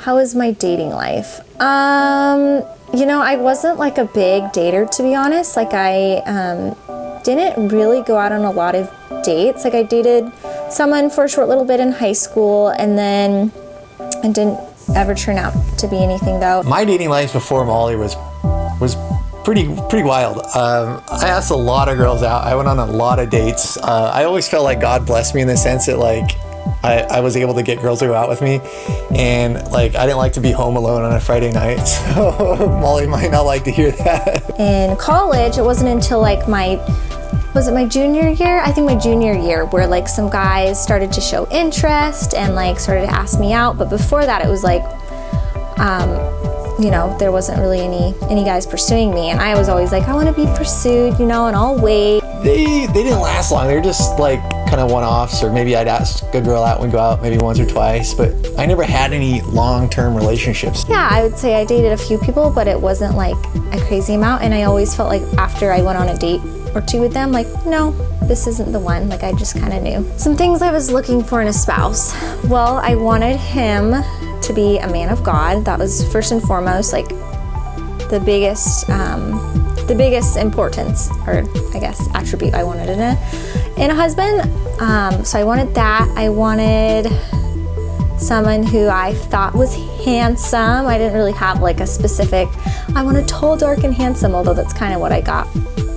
How was my dating life? You know, I wasn't like a big dater, to be honest. Like I didn't really go out on a lot of dates. Like I dated someone for a short little bit in high school, and then it didn't ever turn out to be anything though. My dating life before Molly was pretty wild. I asked a lot of girls out. I went on a lot of dates. I always felt like God blessed me in the sense that like I was able to get girls to go out with me, and like I didn't like to be home alone on a Friday night, so Molly might not like to hear that. In college, it wasn't until like my junior year? I think my junior year, where like some guys started to show interest and like started to ask me out. But before that, it was like, you know, there wasn't really any guys pursuing me, and I was always like, I want to be pursued, you know, and I'll wait. They didn't last long. They were just like kind of one-offs, or maybe I'd ask a girl out and go out maybe once or twice, but I never had any long-term relationships. Yeah, I would say I dated a few people, but it wasn't like a crazy amount, and I always felt like after I went on a date or two with them, like, no, this isn't the one. Like I just kind of knew. Some things I was looking for in a spouse. Well, I wanted him to be a man of God. That was first and foremost, like the biggest importance, or I guess attribute I wanted in a husband. So I wanted that. I wanted someone who I thought was handsome. I didn't really have like a specific, I want a tall, dark, and handsome, although that's kind of what I got.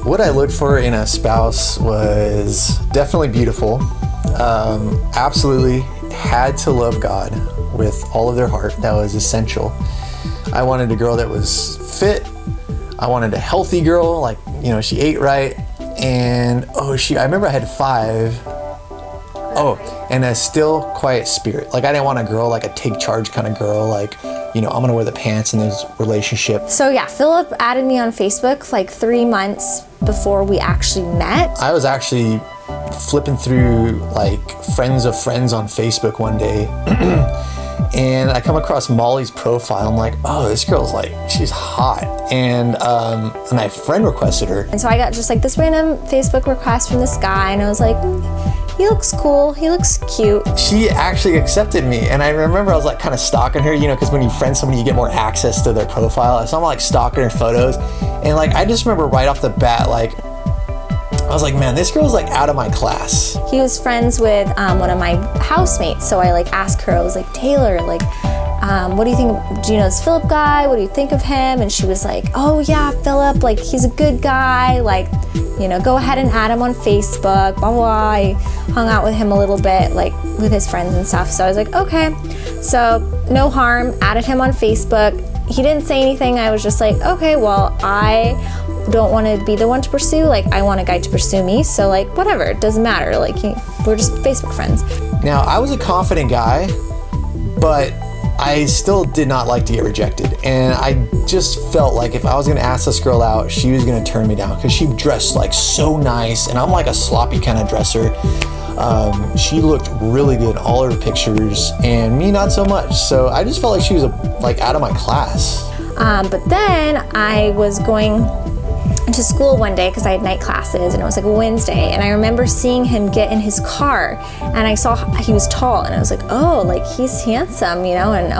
What I looked for in a spouse was definitely beautiful. Absolutely had to love God with all of their heart. That was essential. I wanted a girl that was fit. I wanted a healthy girl, like, you know, she ate right. And I remember I had 5. And a still quiet spirit. Like I didn't want a girl like a take charge kind of girl, like, you know, I'm gonna wear the pants in this relationship. So yeah, Philip added me on Facebook like 3 months before we actually met. I was actually flipping through like friends of friends on Facebook one day and I come across Molly's profile. I'm like, oh, this girl's like, she's hot. And I friend requested her. And so I got just like this random Facebook request from this guy, and I was like, he looks cool, he looks cute. She actually accepted me, and I remember I was like kind of stalking her, you know, because when you friend somebody, you get more access to their profile. So I'm like stalking her photos, and like I just remember right off the bat, like I was like, man, this girl's like out of my class. He was friends with one of my housemates, so I like asked her, I was like, Taylor, like, what do you think, do you know this Philip guy? What do you think of him? And she was like, oh yeah, Philip, like he's a good guy, like, you know, go ahead and add him on Facebook, blah, blah. I hung out with him a little bit, like with his friends and stuff. So I was like, okay. So no harm, added him on Facebook. He didn't say anything. I was just like, okay, well, I don't want to be the one to pursue. Like I want a guy to pursue me. So like, whatever, it doesn't matter. Like we're just Facebook friends. Now I was a confident guy, but I still did not like to get rejected. And I just felt like if I was gonna ask this girl out, she was gonna turn me down because she dressed like so nice, and I'm like a sloppy kind of dresser. She looked really good in all her pictures, and me not so much. So I just felt like she was like out of my class. But then I was going to school one day because I had night classes, and it was like a Wednesday, and I remember seeing him get in his car, and I saw he was tall, and I was like, oh, like he's handsome, you know, and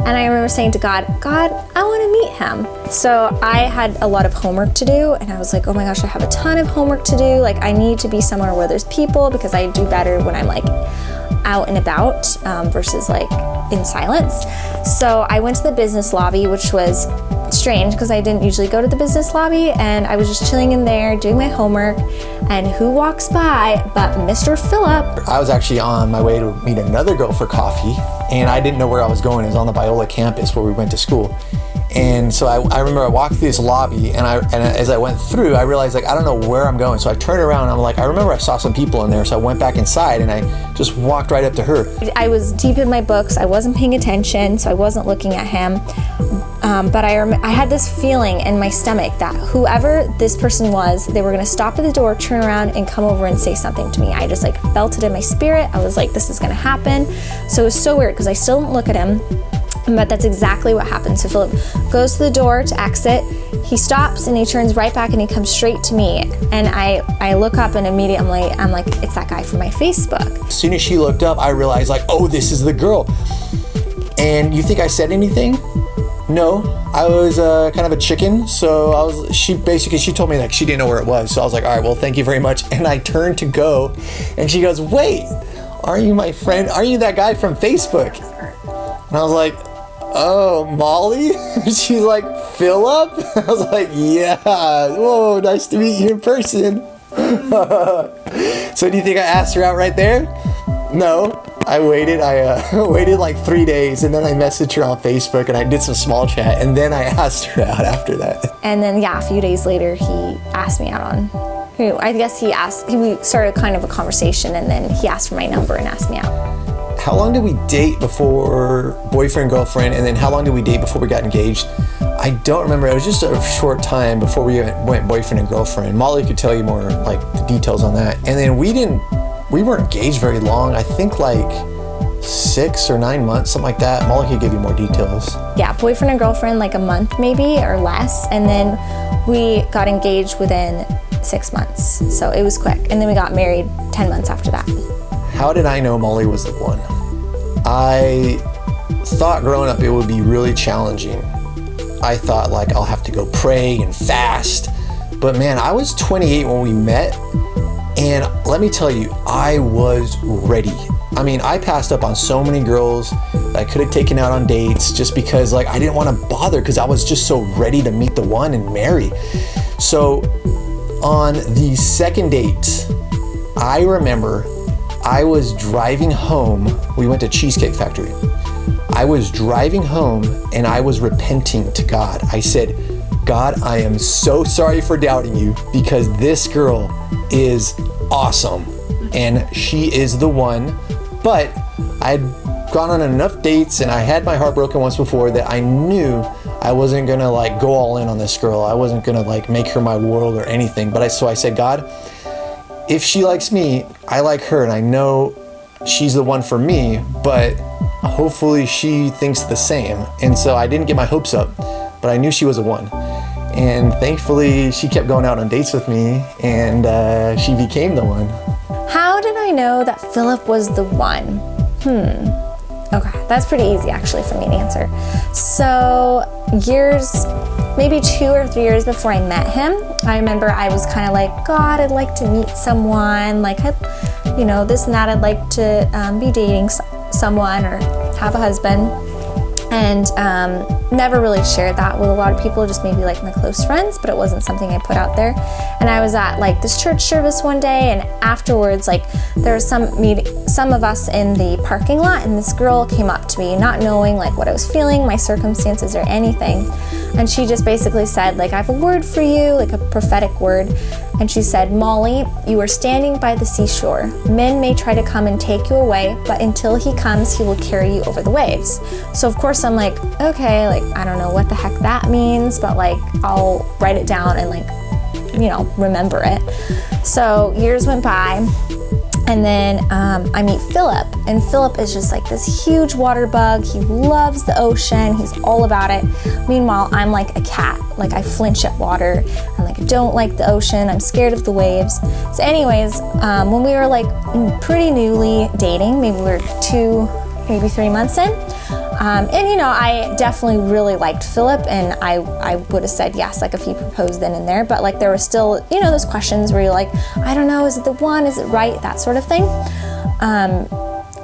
I remember saying to God, I want to meet him. So I had a lot of homework to do, and I was like, oh my gosh, I have a ton of homework to do. Like I need to be somewhere where there's people, because I do better when I'm like out and about versus like in silence. So I went to the business lobby, which was strange because I didn't usually go to the business lobby, and I was just chilling in there doing my homework, and who walks by but Mr. Philip. I was actually on my way to meet another girl for coffee, and I didn't know where I was going. It was on the Biola campus where we went to school. And so I remember I walked through this lobby, and as I went through, I realized like I don't know where I'm going. So I turned around and I'm like, I remember I saw some people in there. So I went back inside and I just walked right up to her. I was deep in my books. I wasn't paying attention, so I wasn't looking at him. But I had this feeling in my stomach that whoever this person was, they were gonna stop at the door, turn around, and come over and say something to me. I just like felt it in my spirit. I was like, this is gonna happen. So it was so weird because I still didn't look at him. But that's exactly what happened. So Philip goes to the door to exit. He stops and he turns right back and he comes straight to me. And I look up and immediately I'm like, it's that guy from my Facebook. As soon as she looked up, I realized like, oh, this is the girl. And you think I said anything? No, I was kind of a chicken. So she told me like she didn't know where it was. So I was like, all right, well, thank you very much. And I turned to go and she goes, wait, aren't you my friend? Aren't you that guy from Facebook? And I was like, oh, Molly? She's like, Philip? I was like, yeah. Whoa, nice to meet you in person. So do you think I asked her out right there? No, I waited. I waited like 3 days, and then I messaged her on Facebook, and I did some small chat, and then I asked her out after that. And then, yeah, a few days later, he asked me out on, I guess we started kind of a conversation, and then he asked for my number and asked me out. How long did we date before boyfriend, girlfriend, and then how long did we date before we got engaged? I don't remember. It was just a short time before we went boyfriend and girlfriend. Molly could tell you more, like, the details on that. And then we weren't engaged very long. I think like 6 or 9 months, something like that. Molly could give you more details. Yeah, boyfriend and girlfriend, like a month maybe or less. And then we got engaged within 6 months. So it was quick. And then we got married 10 months after that. How did I know Molly was the one? I thought growing up it would be really challenging. I thought like I'll have to go pray and fast. But man, I was 28 when we met. And let me tell you, I was ready. I mean, I passed up on so many girls that I could have taken out on dates just because like I didn't want to bother because I was just so ready to meet the one and marry. So on the second date, I remember I was driving home. We went to Cheesecake Factory. I was driving home and I was repenting to God. I said, God, I am so sorry for doubting you because this girl is awesome and she is the one. But I had gone on enough dates and I had my heart broken once before that I knew I wasn't gonna like go all in on this girl. I wasn't gonna like make her my world or anything. So I said, God, if she likes me, I like her, and I know she's the one for me, but hopefully she thinks the same. And so I didn't get my hopes up, but I knew she was a one. And thankfully, she kept going out on dates with me, and she became the one. How did I know that Philip was the one? Okay, that's pretty easy actually for me to answer. So maybe 2 or 3 years before I met him, I remember I was kind of like, God, I'd like to meet someone, like, this and that. I'd like to be dating someone or have a husband. And never really shared that with a lot of people, just maybe like my close friends, but it wasn't something I put out there. And I was at like this church service one day, and afterwards, like there was some of us in the parking lot, and this girl came up to me, not knowing like what I was feeling, my circumstances or anything. And she just basically said, like, I have a word for you, like a prophetic word. And she said, Molly, you are standing by the seashore. Men may try to come and take you away, but until he comes, he will carry you over the waves. So of course I'm like, okay, like, I don't know what the heck that means, but like, I'll write it down and like, remember it. So years went by. And then I meet Philip, and Philip is just like this huge water bug. He loves the ocean. He's all about it. Meanwhile, I'm like a cat. Like I flinch at water. I like don't like the ocean. I'm scared of the waves. So anyways, when we were like pretty newly dating, maybe we were 2, maybe 3 months in, and I definitely really liked Philip, and I would have said yes, like if he proposed then and there, but like there were still, those questions where you're like, I don't know, is it the one, is it right, that sort of thing.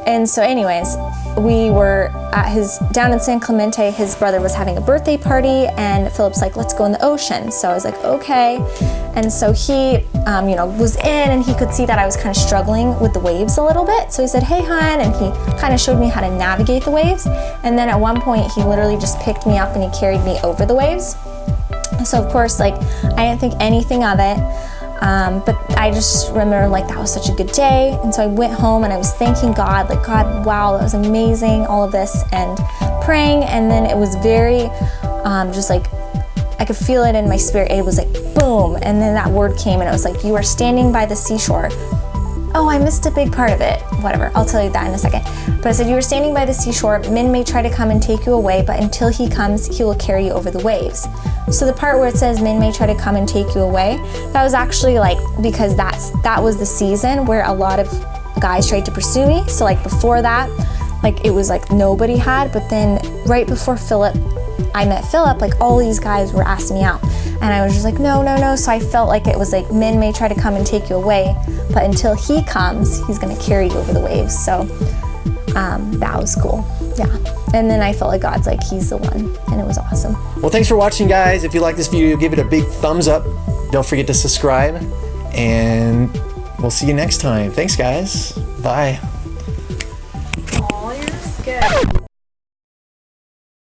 And so anyways, we were at down in San Clemente, his brother was having a birthday party, and Philip's like, let's go in the ocean. So I was like, okay. And so he, was in, and he could see that I was kind of struggling with the waves a little bit. So he said, hey, hon, and he kind of showed me how to navigate the waves. And then at one point, he literally just picked me up and he carried me over the waves. So of course, like, I didn't think anything of it. But I just remember like that was such a good day. And so I went home and I was thanking God, like, God, wow, that was amazing, all of this, and praying. And then it was very, just like, I could feel it in my spirit. It was like, boom. And then that word came and it was like, you are standing by the seashore. Oh, I missed a big part of it. Whatever, I'll tell you that in a second. But I said, you are standing by the seashore. Men may try to come and take you away, but until he comes, he will carry you over the waves. So the part where it says men may try to come and take you away, that was actually like, because that was the season where a lot of guys tried to pursue me. So like before that, like it was like nobody had. But then right before I met Philip, like all these guys were asking me out, and I was just like, no. So I felt like it was like, men may try to come and take you away, but until he comes, he's gonna carry you over the waves. So that was cool. Yeah. And then I felt like God's like, he's the one, and it was awesome. Well, thanks for watching, guys. If you like this video, give it a big thumbs up. Don't forget to subscribe, and we'll see you next time. Thanks, guys. Bye.